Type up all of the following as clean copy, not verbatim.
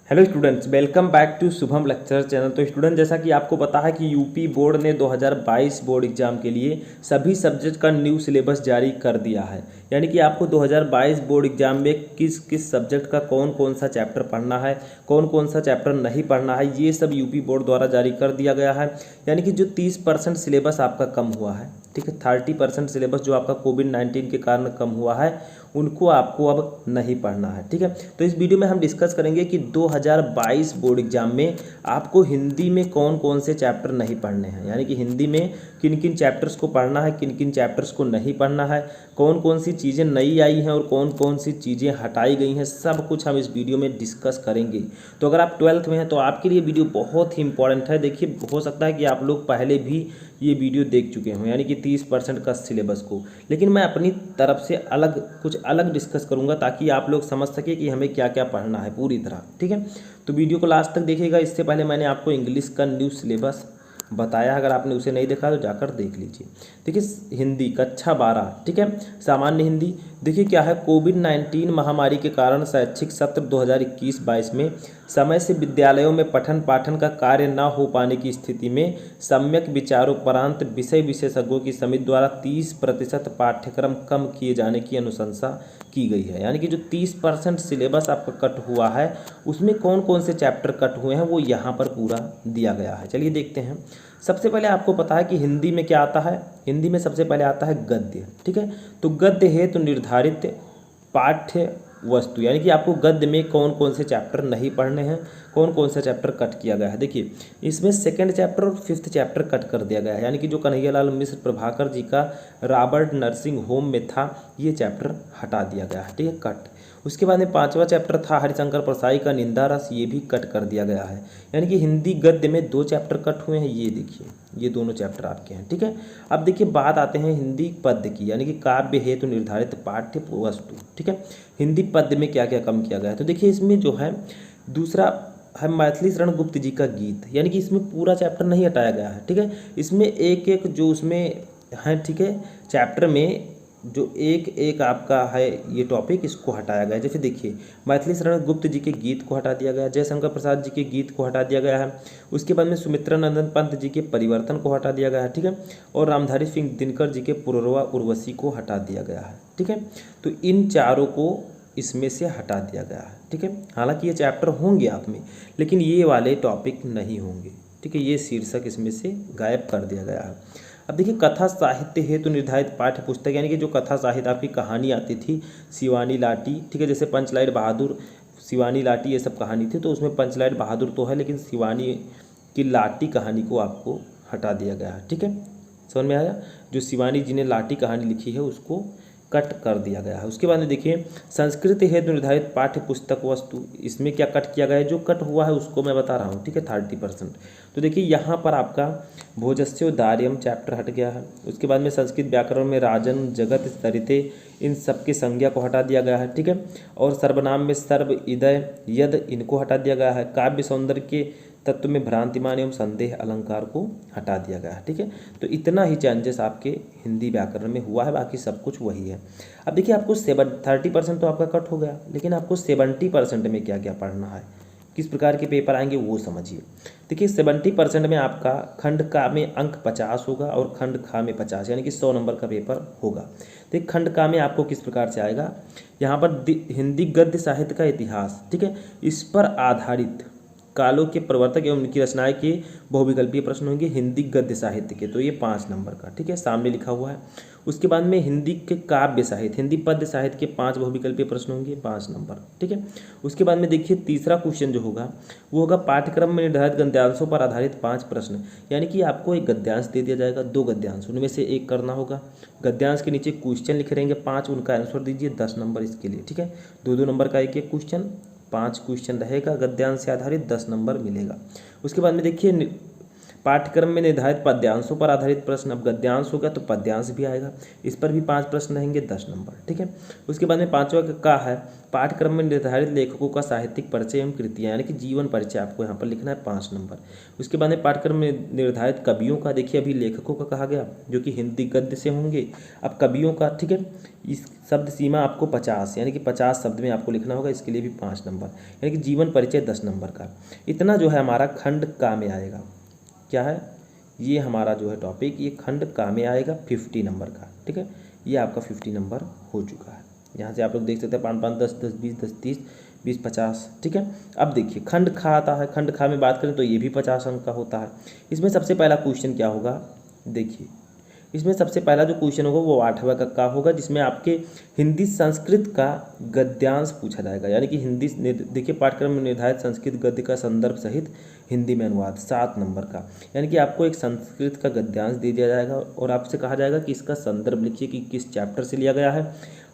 Hello students, welcome back to Shubham lecture channel. तो student, जैसा कि आपको पता है कि यूपी बोर्ड ने 2022 बोर्ड एग्जाम के लिए सभी सब्जेक्ट का न्यू सिलेबस जारी कर दिया है। यानी कि आपको 2022 बोर्ड एग्जाम में किस किस सब्जेक्ट का कौन कौन सा चैप्टर पढ़ना है, कौन कौन सा चैप्टर नहीं पढ़ना है, ये सब यूपी बोर्ड द्वारा जारी कर दिया गया है। यानी कि जो 30% सिलेबस आपका कम हुआ है, ठीक है, 30% सिलेबस जो आपका कोविड-19 के कारण कम हुआ है, उनको आपको अब नहीं पढ़ना है। ठीक है, तो इस वीडियो में हम डिस्कस करेंगे कि 2022 बोर्ड एग्जाम में आपको हिंदी में कौन कौन से चैप्टर नहीं पढ़ने हैं। यानी कि हिंदी में किन किन चैप्टर्स को पढ़ना है, किन किन चैप्टर्स को नहीं पढ़ना है, कौन कौन सी चीज़ें नई आई हैं और कौन कौन सी चीज़ें हटाई गई हैं, सब कुछ हम इस वीडियो में डिस्कस करेंगे। तो अगर आप 12th में हैं तो आपके लिए वीडियो बहुत ही इंपॉर्टेंट है। देखिए, हो सकता है कि आप लोग पहले भी ये वीडियो देख चुके हों, यानी कि 30% का सिलेबस को, लेकिन मैं अपनी तरफ से कुछ अलग डिस्कस करूंगा ताकि आप लोग समझ सके कि हमें क्या क्या पढ़ना है पूरी तरह। ठीक है, तो वीडियो को लास्ट तक देखिएगा। इससे पहले मैंने आपको इंग्लिश का न्यू सिलेबस बताया, अगर आपने उसे नहीं देखा तो जाकर देख लीजिए। देखिए, हिंदी कक्षा 12, ठीक है, सामान्य हिंदी। देखिए क्या है, कोविड-19 महामारी के कारण शैक्षिक सत्र 2021-22 में समय से विद्यालयों में पठन पाठन का कार्य न हो पाने की स्थिति में सम्यक विचारोपरांत विषय विशेषज्ञों की समिति द्वारा 30% पाठ्यक्रम कम किए जाने की अनुशंसा की गई है। यानी कि जो 30% सिलेबस आपका कट हुआ है, उसमें कौन कौन से चैप्टर कट हुए हैं वो यहाँ पर पूरा दिया गया है। चलिए देखते हैं। सबसे पहले आपको पता है कि हिंदी में क्या आता है। हिंदी में सबसे पहले आता है गद्य। ठीक है, तो गद्य हेतु निर्धारित पाठ्य वस्तु, यानी कि आपको गद्य में कौन कौन से चैप्टर नहीं पढ़ने हैं, कौन कौन सा चैप्टर कट किया गया है। देखिए, इसमें 2nd चैप्टर और 5th चैप्टर कट कर दिया गया है। यानी कि जो कन्हैयालाल मिश्र प्रभाकर जी का रॉबर्ट नर्सिंग होम में था, ये चैप्टर हटा दिया गया है। ठीक है, कट। उसके बाद में 5वां चैप्टर था हरिशंकर परसाई का निंदा रस, ये भी कट कर दिया गया है। यानी कि हिंदी गद्य में 2 चैप्टर कट हुए हैं। ये देखिए, ये दोनों चैप्टर आपके हैं। ठीक है, अब देखिए बात आते हैं हिंदी पद्य की, यानी कि काव्य हेतु निर्धारित पाठ्य वस्तु। ठीक है, हिंदी पद्य में क्या क्या कम किया गया है। तो देखिए, इसमें जो है दूसरा है मैथिली शरण गुप्त जी का गीत, यानी कि इसमें पूरा चैप्टर नहीं हटाया गया है। ठीक है, इसमें एक एक जो उसमें है, ठीक है, चैप्टर में जो एक एक आपका है ये टॉपिक, इसको हटाया गया है। जैसे देखिए, मैथिली शरण गुप्त जी के गीत को हटा दिया गया, जयशंकर प्रसाद जी के गीत को हटा दिया गया है। उसके बाद में सुमित्रा नंदन पंत जी के परिवर्तन को हटा दिया गया है। ठीक है, और रामधारी सिंह दिनकर जी के पुररवा उर्वशी को हटा दिया गया है। ठीक है, तो इन चारों को इसमें से हटा दिया गया है। ठीक है, हालांकि ये चैप्टर होंगे आप में, लेकिन ये वाले टॉपिक नहीं होंगे। ठीक है, ये शीर्षक इसमें से गायब कर दिया गया है। अब देखिए, कथा साहित्य हेतु निर्धारित पाठ्य पुस्तक, यानी कि जो कथा साहित्य आपकी कहानी आती थी, शिवानी लाटी, ठीक है, जैसे पंचलाइट बहादुर, शिवानी लाटी, ये सब कहानी थी, तो उसमें पंचलाइट बहादुर तो है, लेकिन शिवानी की लाटी कहानी को आपको हटा दिया गया है। ठीक है, समझ में आया। जो शिवानी जी ने लाटी कहानी लिखी है उसको कट कर दिया गया है। उसके बाद में देखिए, संस्कृत हेतु निर्धारित पाठ्य पुस्तक वस्तु, इसमें क्या कट किया गया है, जो कट हुआ है उसको मैं बता रहा हूँ। ठीक है, 30%। तो देखिए, यहाँ पर आपका भोजस्योदार्यम चैप्टर हट गया है। उसके बाद में संस्कृत व्याकरण में राजन जगत सरिते, इन सब की संज्ञा को हटा दिया गया है। ठीक है, और सर्वनाम में सर्व इदय यद, इनको हटा दिया गया है। काव्य सौंदर्य के तत्व में भ्रांतिमान एवं संदेह अलंकार को हटा दिया गया है। ठीक है, तो इतना ही चेंजेस आपके हिंदी व्याकरण में हुआ है, बाकी सब कुछ वही है। अब देखिए, आपको 30% तो आपका कट हो गया, लेकिन आपको 70% में क्या क्या पढ़ना है, किस प्रकार के पेपर आएंगे वो समझिए। देखिए, 70% में आपका खंड का में अंक 50 होगा और खंड खा में 50, यानी कि 100 नंबर का पेपर होगा। देखिए, खंड का में आपको किस प्रकार से आएगा, यहाँ पर हिंदी गद्य साहित्य का इतिहास, ठीक है, इस पर आधारित कालों के प्रवर्तक एवं उनकी रचनाएं के बहुविकल्पीय प्रश्न होंगे हिंदी गद्य साहित्य के, तो ये 5 नंबर का, ठीक है, सामने लिखा हुआ है। उसके बाद में हिंदी के काव्य साहित्य, हिंदी पद्य साहित्य के 5 बहुविकल्पीय प्रश्न होंगे, 5 नंबर। ठीक है, उसके बाद में देखिए, तीसरा क्वेश्चन जो होगा वो होगा पाठ्यक्रम में निर्धारित गद्यांशों पर आधारित 5 प्रश्न, यानी कि आपको एक गद्यांश दे दिया जाएगा, 2 गद्यांश, उनमें से एक करना होगा। गद्यांश के नीचे क्वेश्चन लिखे रहेंगे 5, उनका आंसर दीजिए, 10 नंबर इसके लिए। ठीक है, 2-2 नंबर का एक एक क्वेश्चन, 5 क्वेश्चन रहेगा, गद्यांश से आधारित 10 नंबर मिलेगा। उसके बाद में देखिए, पाठ्यक्रम में निर्धारित पद्यांशों पर आधारित प्रश्न, अब गद्यांश होगा तो पद्यांश भी आएगा, इस पर भी 5 प्रश्न रहेंगे, 10 नंबर। ठीक है, उसके बाद में 5वां का है पाठ्यक्रम में निर्धारित लेखकों का साहित्यिक परिचय एवं कृतियाँ, यानी कि जीवन परिचय आपको यहाँ पर लिखना है, 5 नंबर। उसके बाद में पाठ्यक्रम में निर्धारित कवियों का, देखिए अभी लेखकों का कहा गया जो कि हिंदी गद्य से होंगे, अब कवियों का, ठीक है, इस शब्द सीमा आपको 50, यानी कि 50 शब्द में आपको लिखना होगा, इसके लिए भी 5 नंबर, यानी कि जीवन परिचय 10 नंबर का। इतना जो है हमारा खंड का में आएगा, क्या है ये हमारा जो है टॉपिक, ये खंड का में आएगा 50 नंबर का। ठीक है, ये आपका 50 नंबर हो चुका है। यहाँ से आप लोग देख सकते हैं 5 5 10 10 20 10 30 20 50। ठीक है, अब देखिए खंड खा आता है, खंड खा में बात करें तो ये भी 50 अंक का होता है। इसमें सबसे पहला क्वेश्चन क्या होगा, देखिए इसमें सबसे पहला जो क्वेश्चन होगा वो 8वां का होगा, जिसमें आपके हिंदी संस्कृत का गद्यांश पूछा जाएगा, यानी कि हिंदी, देखिए पाठ्यक्रम में निर्धारित संस्कृत गद्य का संदर्भ सहित हिंदी में अनुवाद 7 नंबर का, यानी कि आपको एक संस्कृत का गद्यांश दे दिया जाएगा और आपसे कहा जाएगा कि इसका संदर्भ लिखिए कि किस चैप्टर से लिया गया है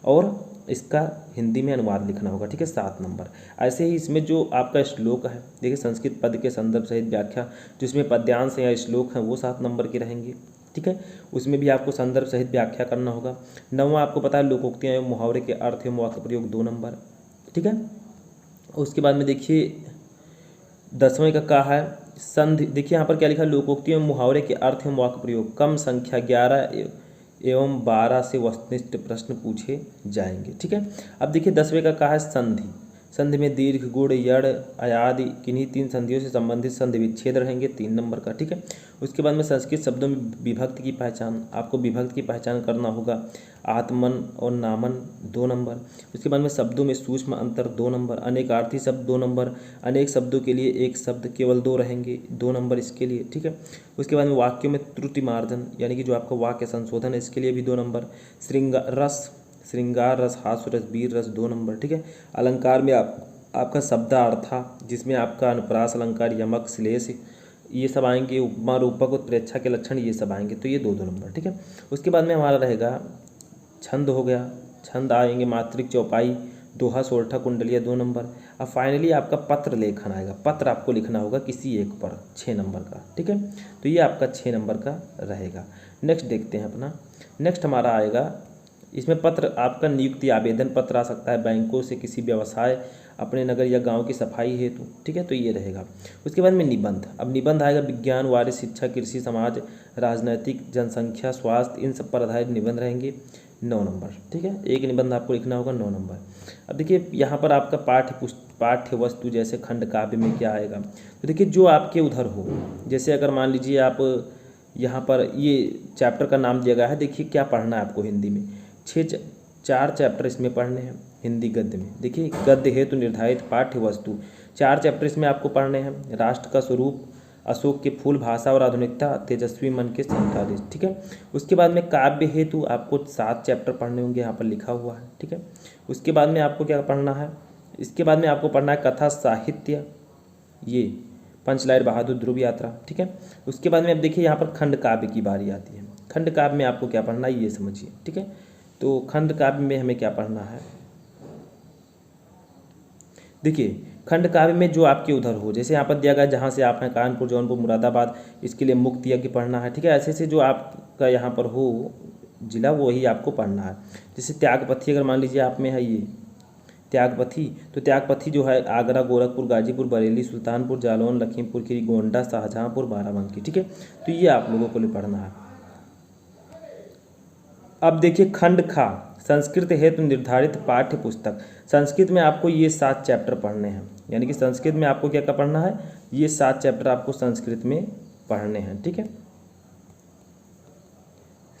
और इसका हिंदी में अनुवाद लिखना होगा। ठीक है, 7 नंबर। ऐसे ही इसमें जो आपका श्लोक है, देखिए संस्कृत पद के संदर्भ सहित व्याख्या, जिसमें पद्यांश या श्लोक हैं वो 7 नंबर के रहेंगे। ठीक है, उसमें भी आपको संदर्भ सहित व्याख्या करना होगा। 9वां आपको पता है लोकोक्तियाँ एवं मुहावरे के अर्थ एवं वाक्य प्रयोग 2 नंबर। ठीक है, उसके बाद में देखिए 10वें का है संधि, देखिए यहाँ पर क्या लिखा है, लोकोक्ति एवं मुहावरे के अर्थ एवं वाक्य प्रयोग, कम संख्या 11 एवं 12 से वस्तुनिष्ठ प्रश्न पूछे जाएंगे। ठीक है, अब देखिए 10वें का है संधि, संधि में दीर्घ, गुण, यड़, अयादि किन्हीं 3 संधियों से संबंधित संधि विच्छेद रहेंगे, 3 नंबर का। ठीक है, उसके बाद में संस्कृत शब्दों में विभक्ति की पहचान, आपको विभक्ति की पहचान करना होगा, आत्मन और नामन 2 नंबर। उसके बाद में शब्दों में सूक्ष्म अंतर 2 नंबर, अनेकार्थी शब्द 2 नंबर, अनेक शब्दों के लिए एक शब्द केवल 2 रहेंगे, 2 नंबर इसके लिए। ठीक है, उसके बाद में वाक्यों में त्रुटि मार्जन, यानी कि जो आपका वाक्य संशोधन है इसके लिए भी 2 नंबर, श्रृंगार रस, हास्य रस, वीर रस 2 नंबर। ठीक है, अलंकार में आपका शब्दार्था, जिसमें आपका अनुप्रास अलंकार, यमक, श्लेष ये सब आएंगे, उपमा, रूपक, उत्प्रेक्षा के लक्षण ये सब आएंगे, तो ये 2 नंबर। ठीक है, उसके बाद में हमारा रहेगा छंद हो गया, छंद आएंगे, मात्रिक, चौपाई, दोहा, सोरठा, कुंडलिया 2 नंबर। अब फाइनली आपका पत्र लेखन आएगा, पत्र आपको लिखना होगा किसी एक पर 6 नंबर का। ठीक है, तो ये आपका 6 नंबर का रहेगा। नेक्स्ट देखते हैं अपना, नेक्स्ट हमारा आएगा, इसमें पत्र आपका नियुक्ति आवेदन पत्र आ सकता है, बैंकों से किसी व्यवसाय, अपने नगर या गांव की सफाई हेतु। ठीक है, तो ये रहेगा। उसके बाद में निबंध, अब निबंध आएगा विज्ञान, वाणिज्य, शिक्षा, कृषि, समाज, राजनैतिक, जनसंख्या, स्वास्थ्य, इन सब पर आधारित निबंध रहेंगे, 9 नंबर। ठीक है, एक निबंध आपको लिखना होगा, 9 नंबर। अब देखिए यहाँ पर आपका पाठ्य वस्तु जैसे खंड काव्य में क्या आएगा, तो देखिए जो आपके उधर हो, जैसे अगर मान लीजिए आप यहाँ पर ये चैप्टर का नाम दिया गया है, देखिए क्या पढ़ना है आपको हिंदी में, 4 चैप्टर इसमें पढ़ने हैं हिंदी गद्य में। देखिए गद्य हेतु निर्धारित पाठ्य वस्तु 4 चैप्टर इसमें आपको पढ़ने हैं, राष्ट्र का स्वरूप, अशोक के फूल, भाषा और आधुनिकता, तेजस्वी मन के 47। ठीक है, उसके बाद में काव्य हेतु आपको 7 चैप्टर पढ़ने होंगे, यहाँ पर लिखा हुआ है। ठीक है, उसके बाद में आपको क्या पढ़ना है, इसके बाद में आपको पढ़ना है कथा साहित्य, ये पंचलायर, बहादुर, ध्रुव यात्रा। ठीक है, उसके बाद में अब देखिए यहाँ पर खंड काव्य की बारी आती है, खंड काव्य में आपको क्या पढ़ना है ये समझिए। ठीक है, तो खंड काव्य में हमें क्या पढ़ना है, देखिए खंड काव्य में जो आपके उधर हो, जैसे यहाँ पर दिया गया जहाँ से आप हैं, कानपुर, जौनपुर, मुरादाबाद, इसके लिए मुक्त यज्ञ पढ़ना है। ठीक है, ऐसे से जो आपका यहाँ पर हो जिला वही आपको पढ़ना है। जैसे त्यागपथी अगर मान लीजिए आप में है ये त्यागपथी, तो त्यागपथी जो है आगरा, गोरखपुर, गाजीपुर, बरेली, सुल्तानपुर, जालौन, लखीमपुर खीरी, गोंडा, शाहजहाँपुर, बाराबंकी। ठीक है, तो ये आप लोगों को लिए पढ़ना है। अब देखिए खंड खा, संस्कृत हेतु निर्धारित पाठ्य पुस्तक, संस्कृत में आपको ये 7 चैप्टर पढ़ने हैं, यानी कि संस्कृत में आपको क्या क्या पढ़ना है, ये 7 चैप्टर आपको संस्कृत में पढ़ने हैं। ठीक है,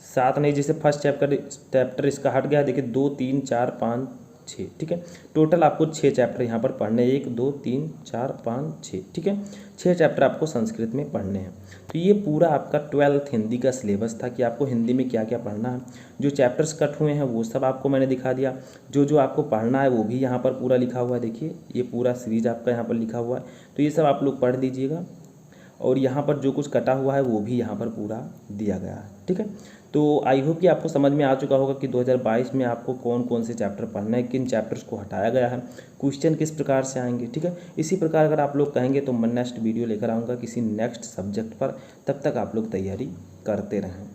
7 नहीं, जैसे फर्स्ट चैप्टर इसका हट गया, देखिए 2 3 4 5 6। ठीक है, टोटल आपको 6 चैप्टर यहाँ पर पढ़ने, 1 2 3 4 5 6। ठीक है, 6 चैप्टर आपको संस्कृत में पढ़ने हैं। तो ये पूरा आपका 12th हिंदी का सिलेबस था कि आपको हिंदी में क्या क्या पढ़ना है। जो चैप्टर्स कट हुए हैं वो सब आपको मैंने दिखा दिया, जो जो आपको पढ़ना है वो भी यहाँ पर पूरा लिखा हुआ है। देखिए ये पूरा सीरीज आपका यहाँ पर लिखा हुआ है, तो ये सब आप लोग पढ़ लीजिएगा। और यहाँ पर जो कुछ कटा हुआ है वो भी यहाँ पर पूरा दिया गया है। ठीक है, तो आई होप कि आपको समझ में आ चुका होगा कि 2022 में आपको कौन कौन से चैप्टर पढ़ना है, किन चैप्टर्स को हटाया गया है, क्वेश्चन किस प्रकार से आएंगे। ठीक है, इसी प्रकार अगर आप लोग कहेंगे तो मैं नेक्स्ट वीडियो लेकर आऊँगा किसी नेक्स्ट सब्जेक्ट पर। तब तक आप लोग तैयारी करते रहें।